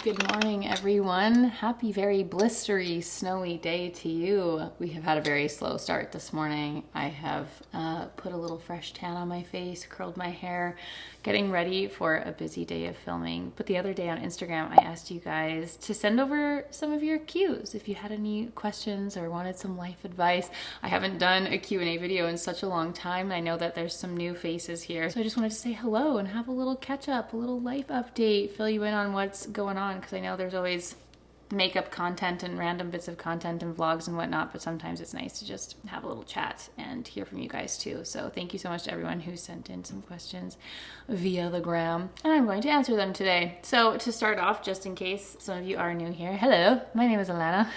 Good morning, everyone. Happy, very blistery, snowy day to you. We have had a very slow start this morning. I have put a little fresh tan on my face, curled my hair, getting ready for a busy day of filming. But the other day on Instagram, I asked you guys to send over some of your Qs if you had any questions or wanted some life advice. I haven't done a Q&A video in such a long time. I know that there's some new faces here. So I just wanted to say hello and have a little catch up, a little life update, fill you in on what's going on, because I know there's always makeup content and random bits of content and vlogs and whatnot, but sometimes it's nice to just have a little chat and hear from you guys too. So thank you so much to everyone who sent in some questions via the gram, and I'm going to answer them today. So to start off, just in case some of you are new here, hello, my name is Alana.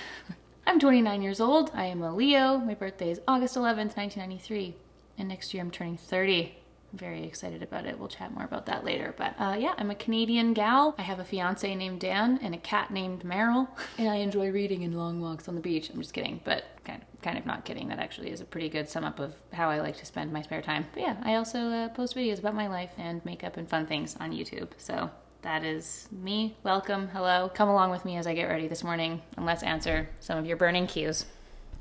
I'm 29 years old. I am a Leo. My birthday is August 11th, 1993, and next year I'm turning 30. I'm very excited about it. We'll chat more about that later. But yeah, I'm a Canadian gal. I have a fiance named Dan and a cat named Meryl. And I enjoy reading and long walks on the beach. I'm just kidding, but kind of not kidding. That actually is a pretty good sum up of how I like to spend my spare time. But yeah, I also post videos about my life and makeup and fun things on YouTube. So that is me. Welcome. Hello. Come along with me as I get ready this morning and let's answer some of your burning cues.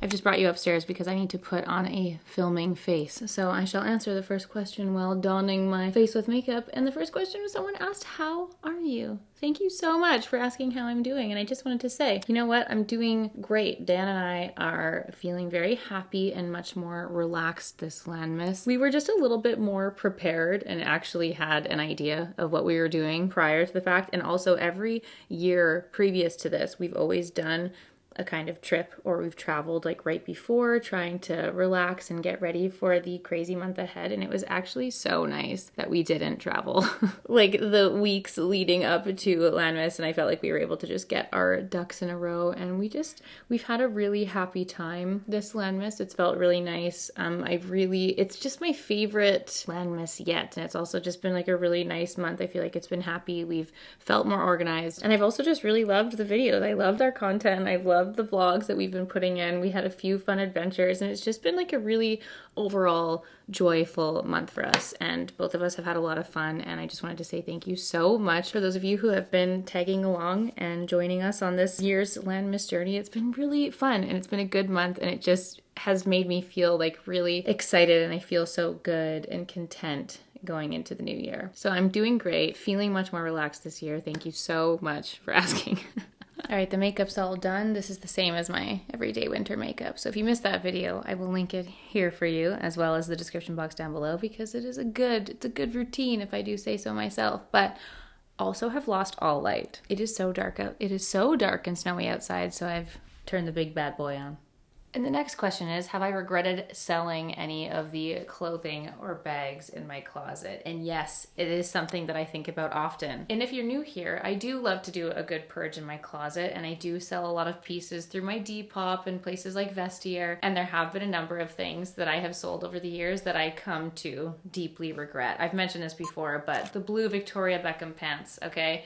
I've just brought you upstairs because I need to put on a filming face. So I shall answer the first question while donning my face with makeup. And the first question was someone asked, how are you? Thank you so much for asking how I'm doing. And I just wanted to say, you know what? I'm doing great. Dan and I are feeling very happy and much more relaxed this Landmas. We were just a little bit more prepared and actually had an idea of what we were doing prior to the fact. And also every year previous to this, we've always done a kind of trip, or we've traveled like right before, trying to relax and get ready for the crazy month ahead. And it was actually so nice that we didn't travel like the weeks leading up to Landmas, and I felt like we were able to just get our ducks in a row, and we've had a really happy time this Landmas. It's felt really nice. It's just my favorite Landmas yet, and it's also just been like a really nice month. I feel like it's been happy. We've felt more organized, and I've also just really loved the videos. I loved our content. I've loved the vlogs that we've been putting in. We had a few fun adventures, and it's just been like a really overall joyful month for us, and both of us have had a lot of fun. And I just wanted to say thank you so much for those of you who have been tagging along and joining us on this year's Landmas journey. It's been really fun, and it's been a good month, and it just has made me feel like really excited, and I feel so good and content going into the new year. So I'm doing great, feeling much more relaxed this year. Thank you so much for asking. All right, the makeup's all done. This is the same as my everyday winter makeup. So if you missed that video, I will link it here for you, as well as the description box down below, because it's a good routine, if I do say so myself. But also have lost all light. It is so dark out. It is so dark and snowy outside, so I've turned the big bad boy on. And the next question is, have I regretted selling any of the clothing or bags in my closet? And yes, it is something that I think about often. And if you're new here, I do love to do a good purge in my closet, and I do sell a lot of pieces through my Depop and places like Vestiaire. And there have been a number of things that I have sold over the years that I come to deeply regret. I've mentioned this before, but the blue Victoria Beckham pants, okay?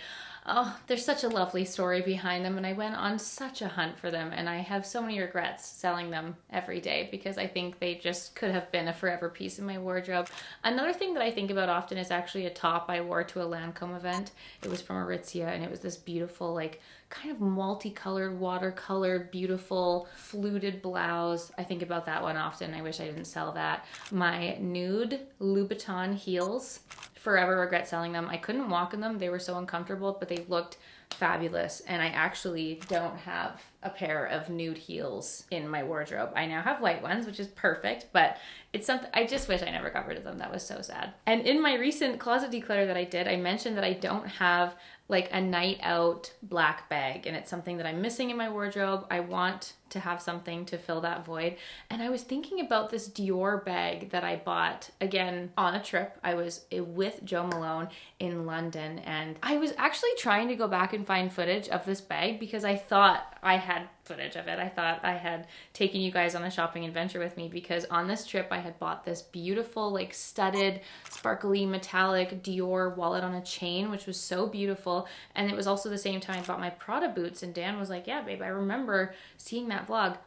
Oh, there's such a lovely story behind them, and I went on such a hunt for them, and I have so many regrets selling them every day because I think they just could have been a forever piece in my wardrobe. Another thing that I think about often is actually a top I wore to a Lancome event. It was from Aritzia, and it was this beautiful, like, kind of multicolored, watercolor, beautiful, fluted blouse. I think about that one often. I wish I didn't sell that. My nude Louboutin heels. Forever regret selling them. I couldn't walk in them. They were so uncomfortable, but they looked fabulous. And I actually don't have a pair of nude heels in my wardrobe. I now have white ones, which is perfect, but it's something, I just wish I never got rid of them. That was so sad. And in my recent closet declutter that I did, I mentioned that I don't have like a night out black bag, and it's something that I'm missing in my wardrobe. I want to have something to fill that void. And I was thinking about this Dior bag that I bought, again, on a trip. I was with Joe Malone in London, and I was actually trying to go back and find footage of this bag because I thought I had footage of it. I thought I had taken you guys on a shopping adventure with me, because on this trip I had bought this beautiful, like, studded, sparkly, metallic Dior wallet on a chain, which was so beautiful. And it was also the same time I bought my Prada boots, and Dan was like, yeah, babe, I remember seeing that vlog.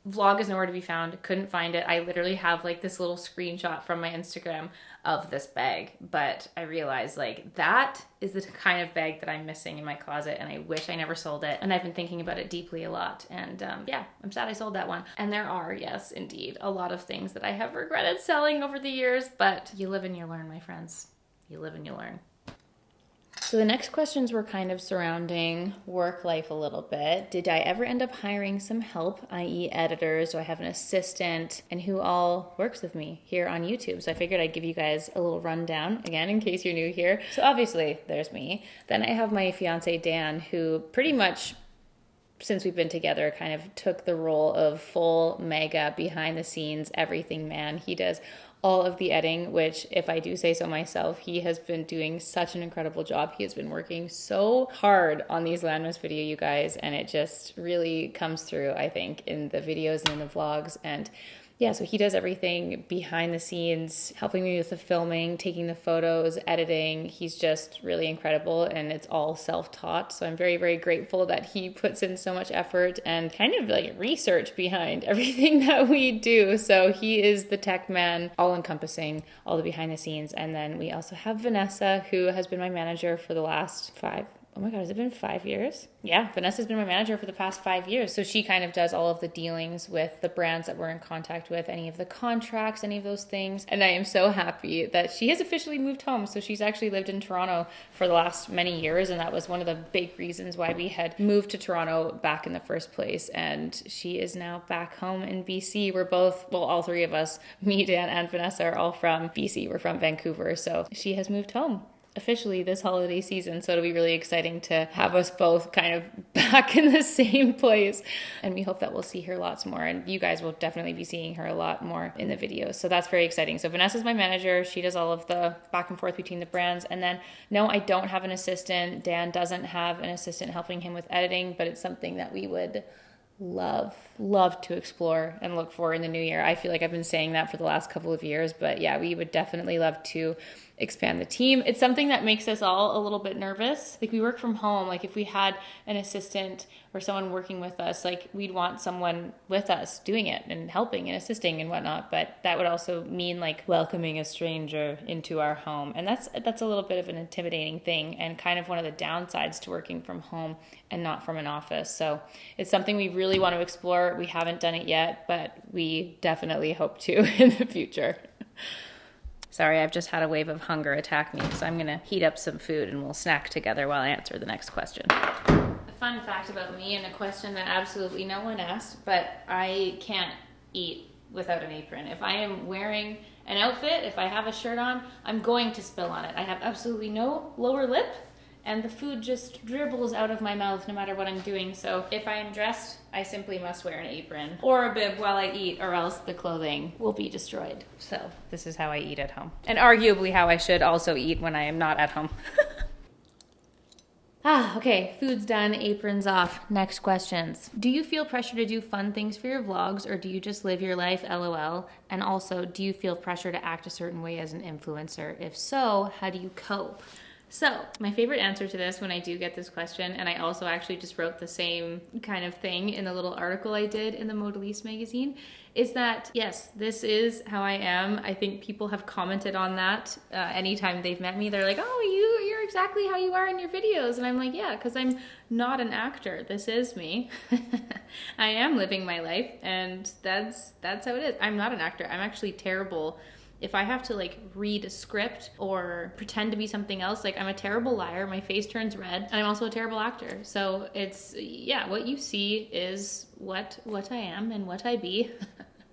Vlog is nowhere to be found. Couldn't find it. I literally have like this little screenshot from my Instagram of this bag, but I realized like that is the kind of bag that I'm missing in my closet, and I wish I never sold it. And I've been thinking about it deeply a lot, and yeah, I'm sad I sold that one. And there are, yes, indeed, a lot of things that I have regretted selling over the years, but you live and you learn, my friends. You live and you learn. So the next questions were kind of surrounding work life a little bit. Did I ever end up hiring some help, i.e. editors? Do I have an assistant? And who all works with me here on YouTube? So I figured I'd give you guys a little rundown again in case you're new here. So obviously there's me. Then I have my fiance Dan, who pretty much since we've been together kind of took the role of full mega behind the scenes everything man. He does all of the editing, which if I do say so myself, he has been doing such an incredible job. He has been working so hard on these Landmas video, you guys, and it just really comes through, I think, in the videos and in the vlogs. And yeah, so he does everything behind the scenes, helping me with the filming, taking the photos, editing. He's just really incredible, and it's all self-taught. So I'm very, very grateful that he puts in so much effort and kind of like research behind everything that we do. So he is the tech man, all encompassing all the behind the scenes. And then we also have Vanessa, who has been my manager for the last oh my God, has it been 5 years? Yeah, Vanessa's been my manager for the past 5 years. So she kind of does all of the dealings with the brands that we're in contact with, any of the contracts, any of those things. And I am so happy that she has officially moved home. So she's actually lived in Toronto for the last many years. And that was one of the big reasons why we had moved to Toronto back in the first place. And she is now back home in BC. We're both, well, all three of us, me, Dan, and Vanessa are all from BC. We're from Vancouver. So she has moved home officially this holiday season, so it'll be really exciting to have us both kind of back in the same place, and we hope that we'll see her lots more, and you guys will definitely be seeing her a lot more in the videos, so that's very exciting. So Vanessa's my manager. She does all of the back and forth between the brands, and then no, I don't have an assistant. Dan doesn't have an assistant helping him with editing, but it's something that we would love to explore and look for in the new year. I feel like I've been saying that for the last couple of years, but yeah, we would definitely love to expand the team. It's something that makes us all a little bit nervous. Like we work from home, like if we had an assistant or someone working with us, like we'd want someone with us doing it and helping and assisting and whatnot, but that would also mean like welcoming a stranger into our home. And that's a little bit of an intimidating thing and kind of one of the downsides to working from home and not from an office. So it's something we really want to explore. We haven't done it yet, but we definitely hope to in the future. Sorry, I've just had a wave of hunger attack me, so I'm gonna heat up some food and we'll snack together while I answer the next question. A fun fact about me, and a question that absolutely no one asked, but I can't eat without an apron. If I am wearing an outfit, if I have a shirt on, I'm going to spill on it. I have absolutely no lower lip, and the food just dribbles out of my mouth no matter what I'm doing. So if I am dressed, I simply must wear an apron or a bib while I eat, or else the clothing will be destroyed. So this is how I eat at home. And arguably how I should also eat when I am not at home. Okay, food's done, aprons off. Next questions. Do you feel pressure to do fun things for your vlogs, or do you just live your life, LOL? And also, do you feel pressure to act a certain way as an influencer? If so, how do you cope? So my favorite answer to this when I do get this question, and I also actually just wrote the same kind of thing in the little article I did in the Modaliste magazine, is that yes, this is how I am. I think people have commented on that anytime they've met me. They're like, oh, you're exactly how you are in your videos. And I'm like, yeah, because I'm not an actor. This is me. I am living my life, and that's how it is. I'm not an actor. I'm actually terrible. If I have to like read a script or pretend to be something else, like I'm a terrible liar, my face turns red, and I'm also a terrible actor. So it's, yeah, what you see is what I am and what I be.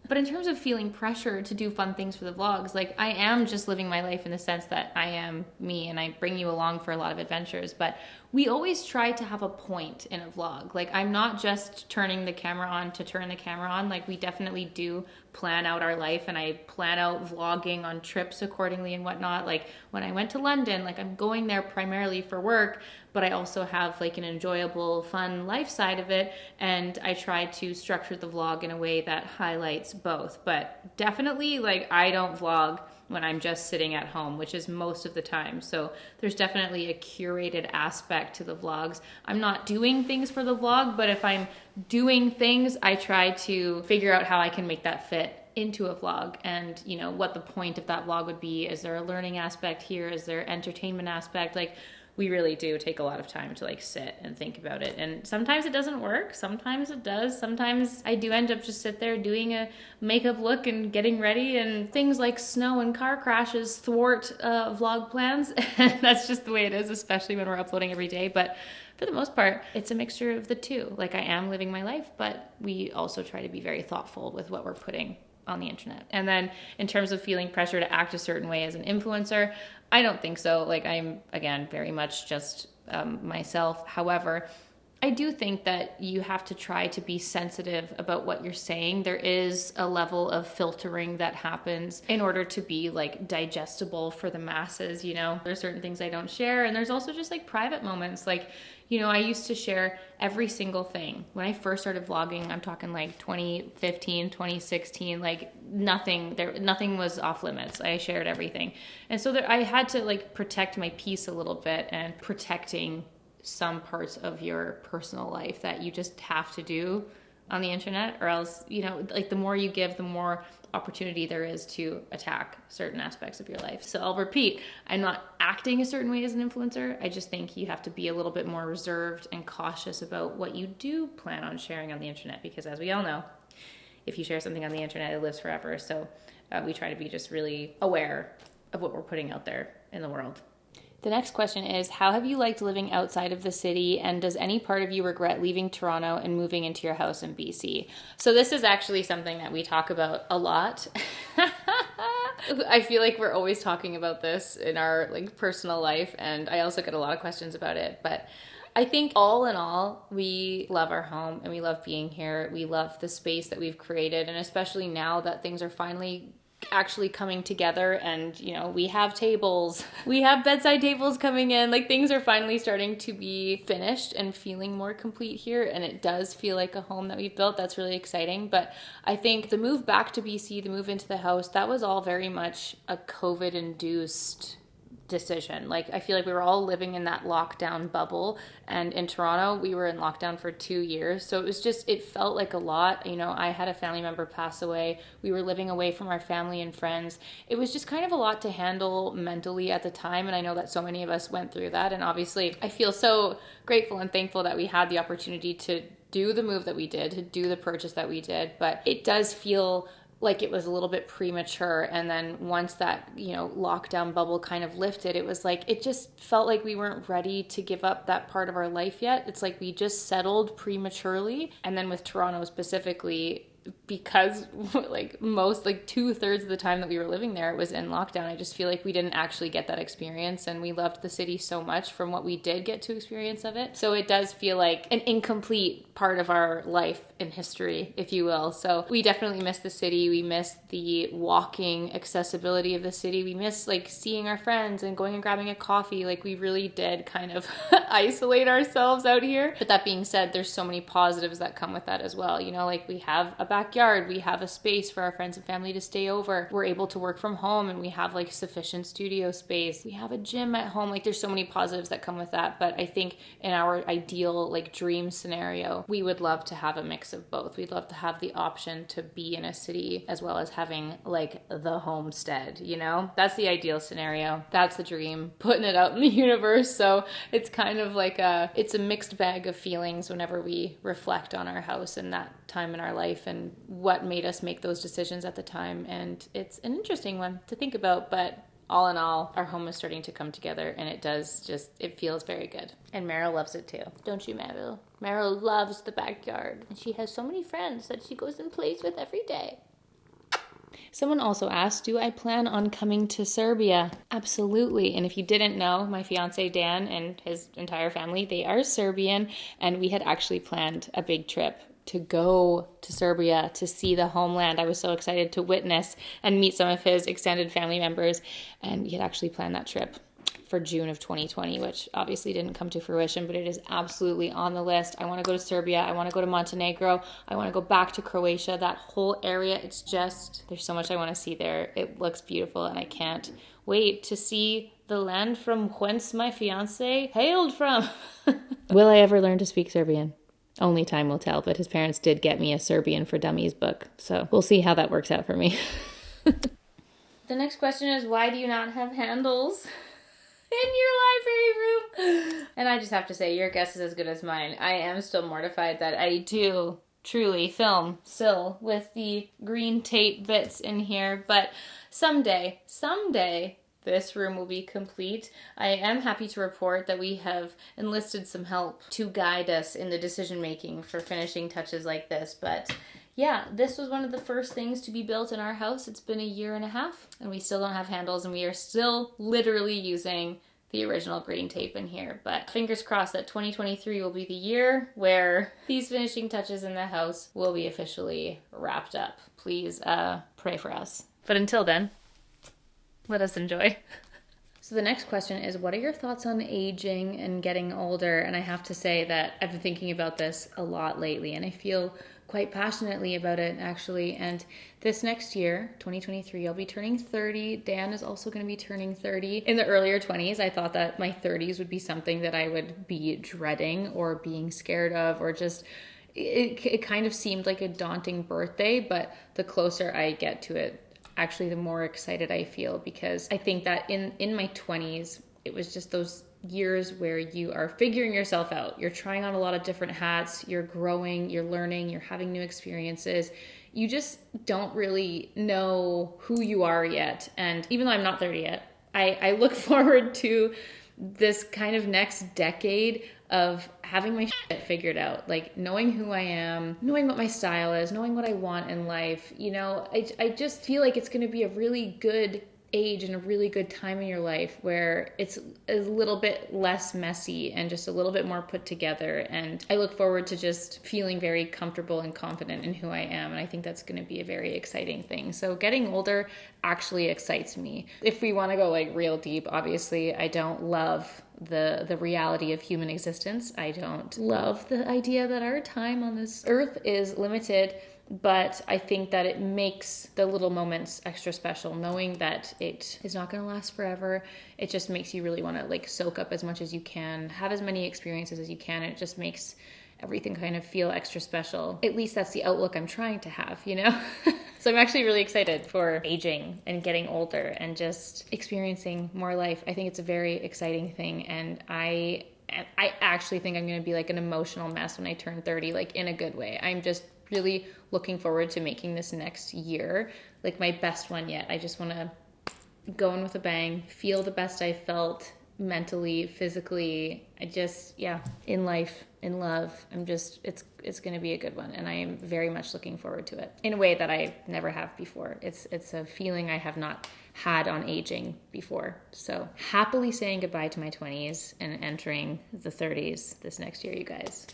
But in terms of feeling pressure to do fun things for the vlogs, like I am just living my life in the sense that I am me and I bring you along for a lot of adventures, but we always try to have a point in a vlog. Like I'm not just turning the camera on to turn the camera on. Like we definitely do plan out our life, and I plan out vlogging on trips accordingly and whatnot. Like when I went to London, like I'm going there primarily for work, but I also have like an enjoyable, fun life side of it. And I try to structure the vlog in a way that highlights both. But definitely like I don't vlog when I'm just sitting at home, which is most of the time. So there's definitely a curated aspect to the vlogs. I'm not doing things for the vlog, but if I'm doing things, I try to figure out how I can make that fit into a vlog, and you know what the point of that vlog would be. Is there a learning aspect here? Is there entertainment aspect? Like, we really do take a lot of time to like sit and think about it. And sometimes it doesn't work. Sometimes it does. Sometimes I do end up just sit there doing a makeup look and getting ready, and things like snow and car crashes thwart vlog plans. And that's just the way it is, especially when we're uploading every day. But for the most part, it's a mixture of the two. Like, I am living my life, but we also try to be very thoughtful with what we're putting on the internet. And then in terms of feeling pressure to act a certain way as an influencer, I don't think so. Like, I'm, again, very much just myself. However, I do think that you have to try to be sensitive about what you're saying. There is a level of filtering that happens in order to be like digestible for the masses, you know? There's certain things I don't share, and there's also just like private moments. Like, you know, I used to share every single thing. When I first started vlogging, I'm talking like 2015, 2016, like nothing was off limits. I shared everything. And so I had to like protect my peace a little bit, and protecting some parts of your personal life that you just have to do on the internet, or else, you know, like the more you give, the more opportunity there is to attack certain aspects of your life. So I'll repeat, I'm not acting a certain way as an influencer. I just think you have to be a little bit more reserved and cautious about what you do plan on sharing on the internet, because as we all know, if you share something on the internet, it lives forever. So we try to be just really aware of what we're putting out there in the world. The next question is, how have you liked living outside of the city, and does any part of you regret leaving Toronto and moving into your house in BC? So this is actually something that we talk about a lot. I feel like we're always talking about this in our like personal life, and I also get a lot of questions about it. But I think all in all, we love our home and we love being here. We love the space that we've created, and especially now that things are finally actually coming together, and you know, we have tables, we have bedside tables coming in, like things are finally starting to be finished and feeling more complete here, and it does feel like a home that we've built. That's really exciting. But I think the move back to BC, the move into the house, that was all very much a COVID induced decision. Like, I feel like we were all living in that lockdown bubble, and in Toronto we were in lockdown for 2 years, so it was just, it felt like a lot. You know, I had a family member pass away, we were living away from our family and friends. It was just kind of a lot to handle mentally at the time, and I know that so many of us went through that. And obviously I feel so grateful and thankful that we had the opportunity to do the move that we did, to do the purchase that we did. But it does feel like it was a little bit premature. And then once that, you know, lockdown bubble kind of lifted, it was like, it just felt like we weren't ready to give up that part of our life yet. It's like we just settled prematurely. And then with Toronto specifically, because like most, like 2/3 of the time that we were living there, it was in lockdown. I just feel like we didn't actually get that experience, and we loved the city so much from what we did get to experience of it. So it does feel like an incomplete part of our life in history, if you will. So we definitely miss the city. We miss the walking accessibility of the city. We miss like seeing our friends and going and grabbing a coffee. Like, we really did kind of isolate ourselves out here. But that being said, there's so many positives that come with that as well. You know, like, we have a backyard, we have a space for our friends and family to stay over, we're able to work from home, and we have like sufficient studio space, we have a gym at home. Like, there's so many positives that come with that. But I think in our ideal like dream scenario, we would love to have a mix of both. We'd love to have the option to be in a city as well as having like the homestead, you know? That's the ideal scenario. That's the dream, putting it out in the universe. So it's kind of like it's a mixed bag of feelings whenever we reflect on our house and that time in our life and what made us make those decisions at the time. And it's an interesting one to think about, but all in all, our home is starting to come together, and it feels very good. And Meryl loves it too. Don't you, Meryl? Meryl loves the backyard, and she has so many friends that she goes and plays with every day. Someone also asked, do I plan on coming to Serbia? Absolutely. And if you didn't know, my fiance Dan and his entire family, they are Serbian, and we had actually planned a big trip to go to Serbia to see the homeland. I was so excited to witness and meet some of his extended family members, and we had actually planned that trip for June of 2020, which obviously didn't come to fruition, but it is absolutely on the list. I want to go to Serbia. I want to go to Montenegro. I want to go back to Croatia, that whole area. It's just, there's so much I want to see there. It looks beautiful, and I can't wait to see the land from whence my fiance hailed from. Will I ever learn to speak Serbian? Only time will tell, but his parents did get me a Serbian for Dummies book, so we'll see how that works out for me. The next question is, why do you not have handles in your library room? And I just have to say, your guess is as good as mine. I am still mortified that I do truly film still with the green tape bits in here, but someday, this room will be complete. I am happy to report that we have enlisted some help to guide us in the decision making for finishing touches like this. But yeah, this was one of the first things to be built in our house. It's been a year and a half, and we still don't have handles, and we are still literally using the original green tape in here. But fingers crossed that 2023 will be the year where these finishing touches in the house will be officially wrapped up. Please pray for us. But until then, let us enjoy. So the next question is, what are your thoughts on aging and getting older? And I have to say that I've been thinking about this a lot lately, and I feel quite passionately about it, actually. And this next year, 2023, I'll be turning 30. Dan is also going to be turning 30. In the earlier 20s, I thought that my 30s would be something that I would be dreading or being scared of, or just it kind of seemed like a daunting birthday. But the closer I get to it, actually the more excited I feel, because I think that in my 20s, it was just those years where you are figuring yourself out. You're trying on a lot of different hats. You're growing, you're learning, you're having new experiences. You just don't really know who you are yet. And even though I'm not 30 yet, I look forward to this kind of next decade of having my shit figured out, like knowing who I am, knowing what my style is, knowing what I want in life. You know, I just feel like it's going to be a really good age and a really good time in your life where it's a little bit less messy and just a little bit more put together. And I look forward to just feeling very comfortable and confident in who I am. And I think that's going to be a very exciting thing. So getting older actually excites me. If we want to go like real deep, obviously I don't love the reality of human existence. I don't love the idea that our time on this earth is limited. But I think that it makes the little moments extra special, knowing that it is not going to last forever. It just makes you really want to like soak up as much as you can, have as many experiences as you can. It just makes everything kind of feel extra special. At least that's the outlook I'm trying to have, you know? So I'm actually really excited for aging and getting older and just experiencing more life. I think it's a very exciting thing. And I actually think I'm going to be like an emotional mess when I turn 30, like in a good way. I'm just really looking forward to making this next year like my best one yet. I just want to go in with a bang, feel the best I felt mentally, physically. I just, yeah, in life, in love. It's going to be a good one. And I am very much looking forward to it in a way that I never have before. It's a feeling I have not had on aging before. So happily saying goodbye to my 20s and entering the 30s this next year, you guys.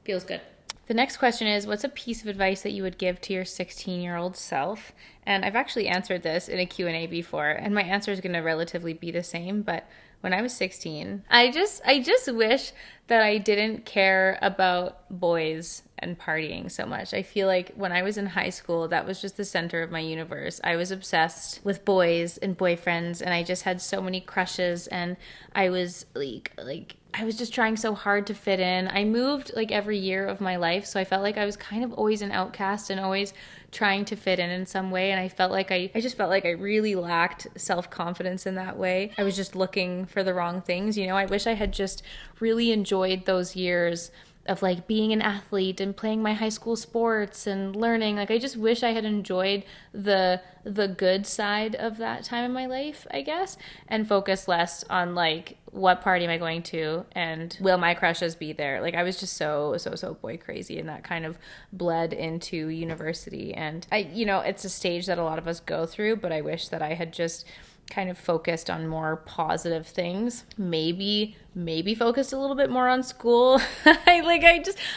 Feels good. The next question is, what's a piece of advice that you would give to your 16-year-old self? And I've actually answered this in a Q&A before, and my answer is going to relatively be the same. But when I was 16, I just wish that I didn't care about boys and partying so much. I feel like when I was in high school, that was just the center of my universe. I was obsessed with boys and boyfriends, and I just had so many crushes, and I was like I was just trying so hard to fit in. I moved like every year of my life, so I felt like I was kind of always an outcast and always trying to fit in some way. And I felt like I just felt like I really lacked self-confidence in that way. I was just looking for the wrong things, you know. I wish I had just really enjoyed those years of like being an athlete and playing my high school sports and learning. Like I just wish I had enjoyed the good side of that time in my life, I guess, and focus less on like what party am I going to and will my crushes be there. Like I was just so boy crazy, and that kind of bled into university. And I, you know, it's a stage that a lot of us go through, but I wish that I had just kind of focused on more positive things. Maybe focused a little bit more on school. I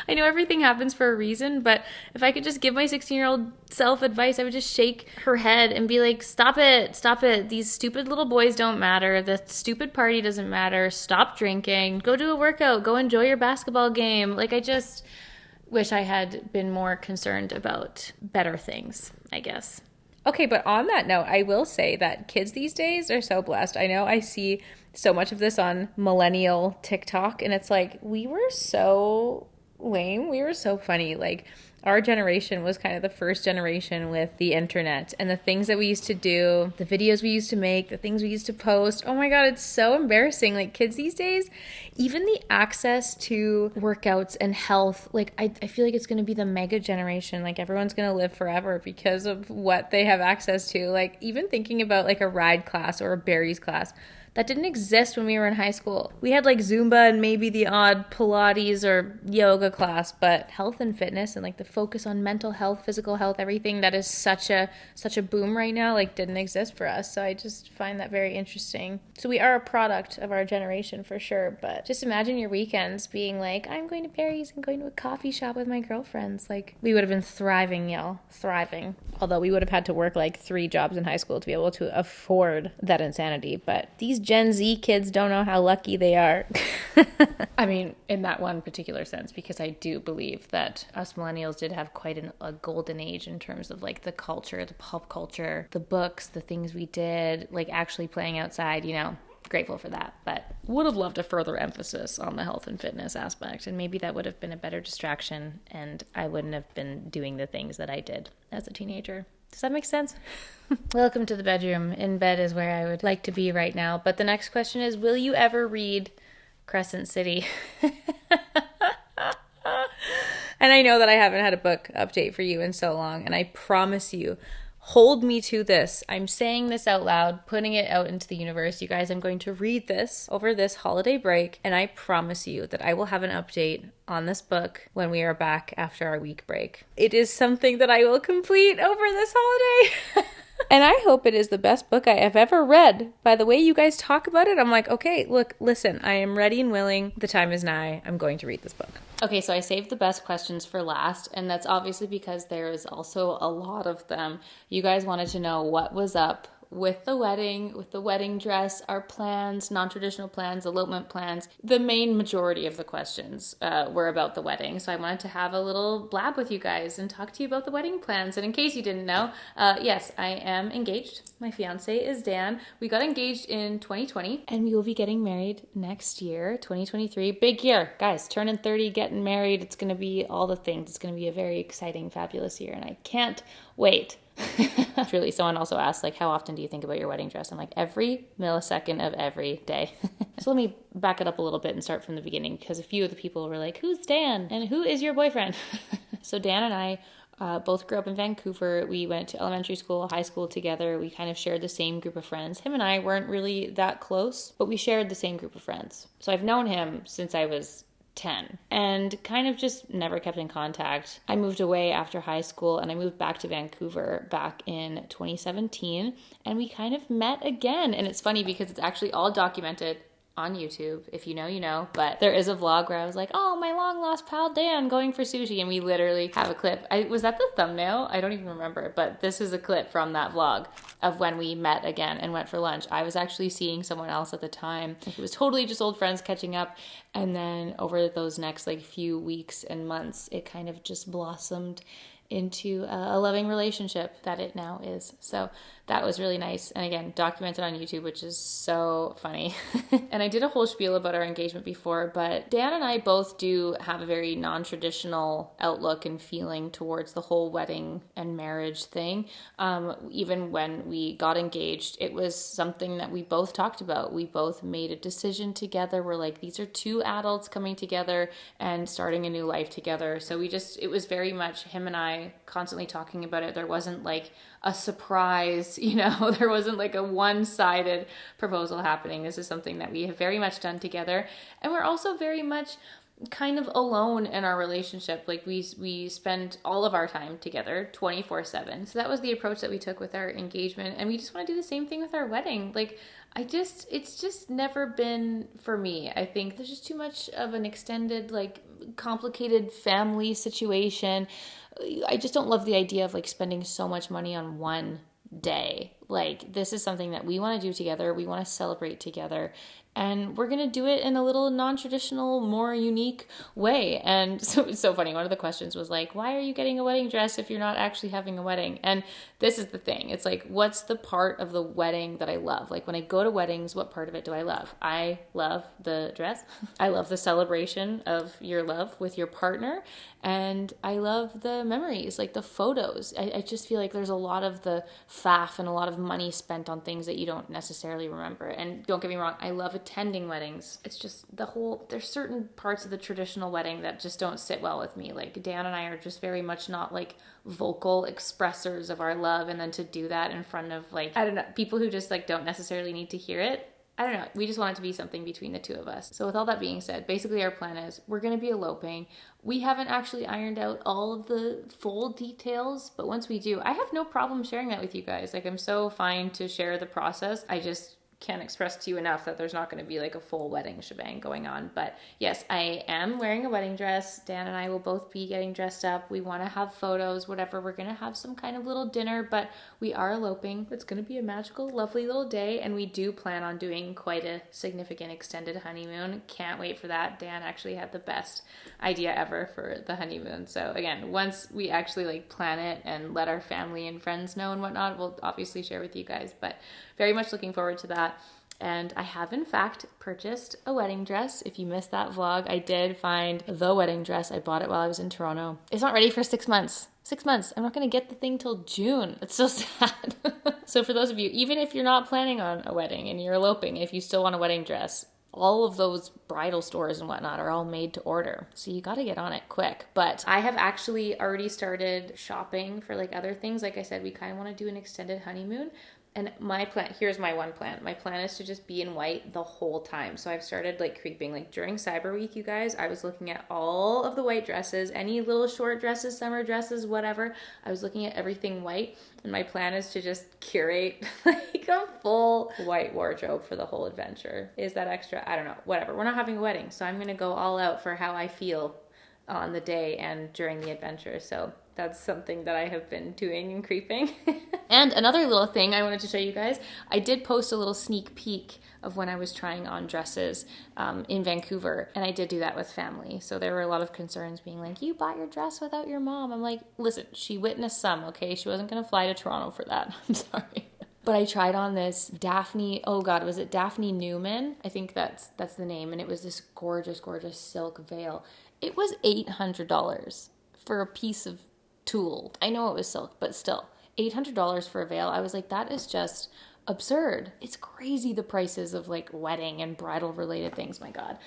know everything happens for a reason, but if I could just give my 16-year-old self advice, I would just shake her head and be like, stop it. These stupid little boys don't matter. The stupid party doesn't matter. Stop drinking. Go do a workout. Go enjoy your basketball game. Like, I just wish I had been more concerned about better things, I guess. Okay, but on that note, I will say that kids these days are so blessed. I know I see so much of this on millennial TikTok, and it's like, we were so lame. We were so funny. Like, our generation was kind of the first generation with the internet, and the things that we used to do, the videos we used to make, the things we used to post. Oh my God, it's so embarrassing. Like, kids these days, even the access to workouts and health, like, I feel like it's going to be the mega generation. Like, everyone's going to live forever because of what they have access to. Like, even thinking about like a ride class or a berries class, that didn't exist when we were in high school. We had like Zumba and maybe the odd Pilates or yoga class, but health and fitness and like the focus on mental health, physical health, everything that is such a boom right now, like, didn't exist for us. So I just find that very interesting. So we are a product of our generation for sure, but just imagine your weekends being like, I'm going to Barry's and going to a coffee shop with my girlfriends. Like, we would have been thriving, y'all. Thriving. Although we would have had to work like 3 jobs in high school to be able to afford that insanity. But these Gen Z kids don't know how lucky they are. I mean, in that one particular sense, because I do believe that us millennials did have quite a golden age in terms of like the culture, the pop culture, the books, the things we did, like actually playing outside, you know. Grateful for that, but would have loved a further emphasis on the health and fitness aspect, and maybe that would have been a better distraction and I wouldn't have been doing the things that I did as a teenager. Does that make sense? Welcome to the bedroom. In bed is where I would like to be right now. But the next question is, will you ever read Crescent City? And I know that I haven't had a book update for you in so long, and I promise you, hold me to this. I'm saying this out loud, putting it out into the universe. You guys, I'm going to read this over this holiday break, and I promise you that I will have an update on this book when we are back after our week break. It is something that I will complete over this holiday. And I hope it is the best book I have ever read. By the way you guys talk about it, I'm like, okay, look, listen, I am ready and willing. The time is nigh. I'm going to read this book. Okay, so I saved the best questions for last, and that's obviously because there is also a lot of them. You guys wanted to know what was up with the wedding dress, our plans, non-traditional plans, elopement plans. The main majority of the questions were about the wedding. So I wanted to have a little blab with you guys and talk to you about the wedding plans. And in case you didn't know, yes, I am engaged. My fiance is Dan. We got engaged in 2020 and we will be getting married next year, 2023. Big year. Guys, turning 30, getting married. It's going to be all the things. It's going to be a very exciting, fabulous year. And I can't wait. Truly, someone also asked, like, how often do you think about your wedding dress? I'm like, every millisecond of every day. So let me back it up a little bit and start from the beginning, because a few of the people were like, who's Dan? And who is your boyfriend? So Dan and I both grew up in Vancouver. We went to elementary school, high school together. We kind of shared the same group of friends. Him and I weren't really that close, but we shared the same group of friends. So I've known him since I was 10 and kind of just never kept in contact. I moved away after high school and I moved back to Vancouver back in 2017, and we kind of met again. And it's funny because it's actually all documented on YouTube. If you know, you know, but there is a vlog where I was like, oh, my long lost pal Dan going for sushi, and we literally have a clip. Was that the thumbnail? I don't even remember, but this is a clip from that vlog of when we met again and went for lunch. I was actually seeing someone else at the time. It was totally just old friends catching up, and then over those next like few weeks and months, it kind of just blossomed into a loving relationship that it now is. So that was really nice. And again, documented on YouTube, which is so funny. And I did a whole spiel about our engagement before, but Dan and I both do have a very non-traditional outlook and feeling towards the whole wedding and marriage thing. Even when we got engaged, it was something that we both talked about. We both made a decision together. We're like, these are two adults coming together and starting a new life together. So it was very much him and I constantly talking about it. There wasn't like a surprise, there wasn't like a one-sided proposal happening. This is something that we have very much done together. And we're also very much kind of alone in our relationship. Like we spend all of our time together 24/7. So that was the approach that we took with our engagement, and we just want to do the same thing with our wedding. Like it's just never been for me. I think there's just too much of an extended, like, complicated family situation. I just don't love the idea of like spending so much money on one day. Like, this is something that we want to do together. We want to celebrate together. And we're going to do it in a little non-traditional, more unique way. And so it's so funny. One of the questions was like, why are you getting a wedding dress if you're not actually having a wedding? And this is the thing. It's like, what's the part of the wedding that I love? Like, when I go to weddings, what part of it do I love? I love the dress. I love the celebration of your love with your partner. And I love the memories, like the photos. I just feel like there's a lot of the faff and a lot of money spent on things that you don't necessarily remember. And don't get me wrong, I love attending weddings. It's just there's certain parts of the traditional wedding that just don't sit well with me. Like, Dan and I are just very much not like vocal expressors of our love. And then to do that in front of, like, I don't know, people who just like don't necessarily need to hear it. I don't know. We just want it to be something between the two of us. So with all that being said, basically our plan is we're going to be eloping. We haven't actually ironed out all of the full details, but once we do, I have no problem sharing that with you guys. Like, I'm so fine to share the process. I just can't express to you enough that there's not going to be like a full wedding shebang going on. But yes, I am wearing a wedding dress. Dan and I will both be getting dressed up. We want to have photos, whatever. We're going to have some kind of little dinner, but we are eloping. It's going to be a magical, lovely little day. And we do plan on doing quite a significant extended honeymoon. Can't wait for that. Dan actually had the best idea ever for the honeymoon. So again, once we actually like plan it and let our family and friends know and whatnot, we'll obviously share with you guys, but very much looking forward to that. And I have in fact purchased a wedding dress. If you missed that vlog, I did find the wedding dress. I bought it while I was in Toronto. It's not ready for 6 months. 6 months. I'm not going to get the thing till June. It's so sad. So for those of you, even if you're not planning on a wedding and you're eloping, if you still want a wedding dress, all of those bridal stores and whatnot are all made to order. So you got to get on it quick. But I have actually already started shopping for like other things. Like I said, we kind of want to do an extended honeymoon. And my plan, here's my one plan. My plan is to just be in white the whole time. So I've started like creeping, like during Cyber Week, you guys, I was looking at all of the white dresses, any little short dresses, summer dresses, whatever. I was looking at everything white. And my plan is to just curate like a full white wardrobe for the whole adventure. Is that extra? I don't know, whatever. We're not having a wedding. So I'm going to go all out for how I feel on the day and during the adventure. So that's something that I have been doing and creeping. And another little thing I wanted to show you guys, I did post a little sneak peek of when I was trying on dresses in Vancouver, and I did do that with family. So there were a lot of concerns being like, you bought your dress without your mom. I'm like, listen, she witnessed some, okay? She wasn't going to fly to Toronto for that. I'm sorry. But I tried on this Daphne, oh God, was it Daphne Newman? I think that's the name. And it was this gorgeous, gorgeous silk veil. It was $800 for a piece of tulle. I know it was silk, but still, $800 for a veil. I was like, that is just absurd. It's crazy, the prices of like wedding and bridal related things. My God.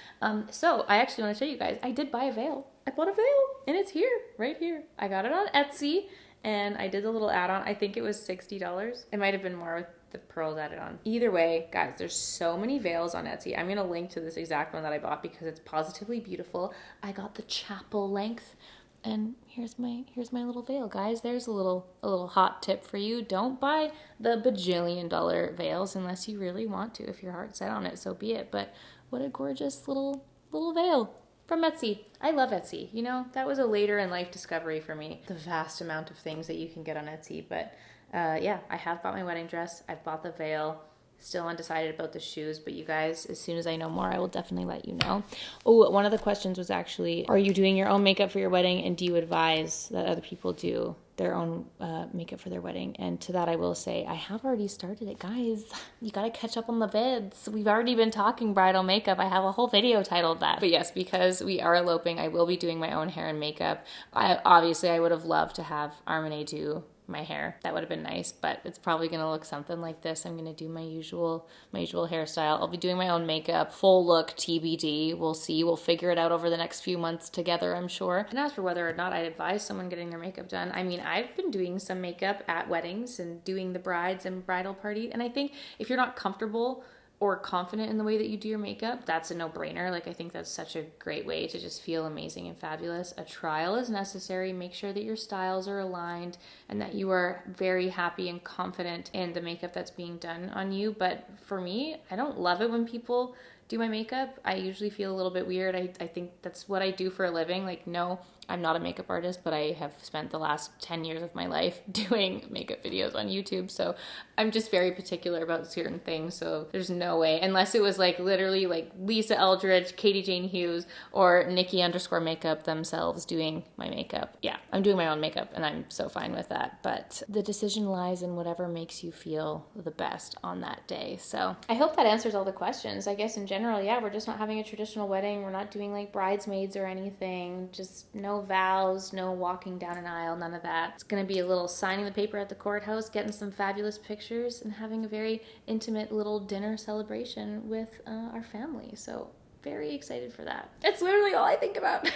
So I actually want to show you guys, I did buy a veil. I bought a veil and it's here, right here. I got it on Etsy and I did a little add-on. I think it was $60. It might have been more with the pearls added on. Either way, guys, there's so many veils on Etsy. I'm going to link to this exact one that I bought because it's positively beautiful. I got the chapel length. And here's my little veil, guys. There's a little hot tip for you. Don't buy the bajillion-dollar veils unless you really want to. If your heart's set on it, so be it. But what a gorgeous little veil from Etsy. I love Etsy. You know, that was a later in life discovery for me. The vast amount of things that you can get on Etsy. But yeah, I have bought my wedding dress. I've bought the veil. Still undecided about the shoes, but you guys, as soon as I know more, I will definitely let you know. Oh, one of the questions was actually, are you doing your own makeup for your wedding, and do you advise that other people do their own makeup for their wedding? And to that I will say, I have already started it, guys. You gotta catch up on the vids. We've already been talking bridal makeup. I have a whole video titled that. But yes, because we are eloping, I will be doing my own hair and makeup. Obviously, I would have loved to have Armene do my hair. That would have been nice, but it's probably going to look something like this. I'm going to do my usual hairstyle. I'll be doing my own makeup, full look TBD. We'll see. We'll figure it out over the next few months together, I'm sure. And as for whether or not I'd advise someone getting their makeup done, I mean, I've been doing some makeup at weddings and doing the brides and bridal party. And I think if you're not comfortable or confident in the way that you do your makeup, that's a no-brainer. Like, I think that's such a great way to just feel amazing and fabulous. A trial is necessary. Make sure that your styles are aligned and that you are very happy and confident in the makeup that's being done on you. But for me, I don't love it when people do my makeup. I usually feel a little bit weird. I think that's what I do for a living. Like, no, I'm not a makeup artist, but I have spent the last 10 years of my life doing makeup videos on YouTube. So I'm just very particular about certain things. So there's no way, unless it was like literally like Lisa Eldridge, Katie Jane Hughes, or Nikki_makeup themselves doing my makeup. Yeah, I'm doing my own makeup and I'm so fine with that. But the decision lies in whatever makes you feel the best on that day. So I hope that answers all the questions. I guess in general, yeah, we're just not having a traditional wedding. We're not doing like bridesmaids or anything. Just no vows, no walking down an aisle, none of that. It's gonna be a little signing the paper at the courthouse, getting some fabulous pictures, and having a very intimate little dinner celebration with our family. So very excited for that. That's literally all I think about.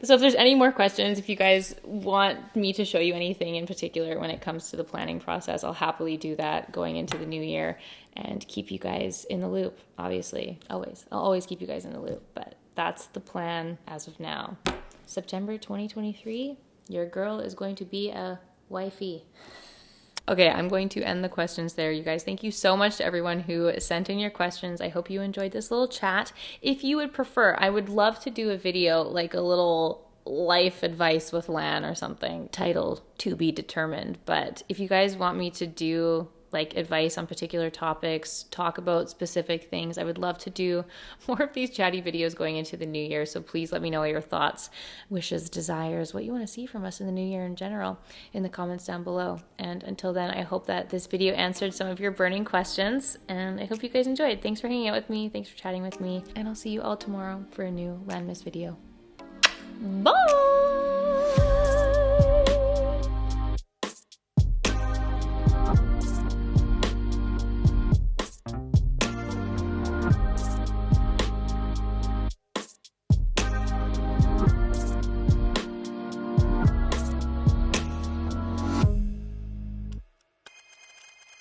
So if there's any more questions, if you guys want me to show you anything in particular when it comes to the planning process, I'll happily do that going into the new year and keep you guys in the loop, obviously. Always. I'll always keep you guys in the loop, but that's the plan as of now. September 2023, your girl is going to be a wifey. Okay, I'm going to end the questions there, you guys. Thank you so much to everyone who sent in your questions. I hope you enjoyed this little chat. If you would prefer, I would love to do a video, like a little life advice with Lan or something, titled To Be Determined. But if you guys want me to do like advice on particular topics, talk about specific things, I would love to do more of these chatty videos going into the new year. So please let me know your thoughts, wishes, desires, what you want to see from us in the new year in general in the comments down below. And until then, I hope that this video answered some of your burning questions, and I hope you guys enjoyed. Thanks for hanging out with me. Thanks for chatting with me, and I'll see you all tomorrow for a new Landmiss video. Bye!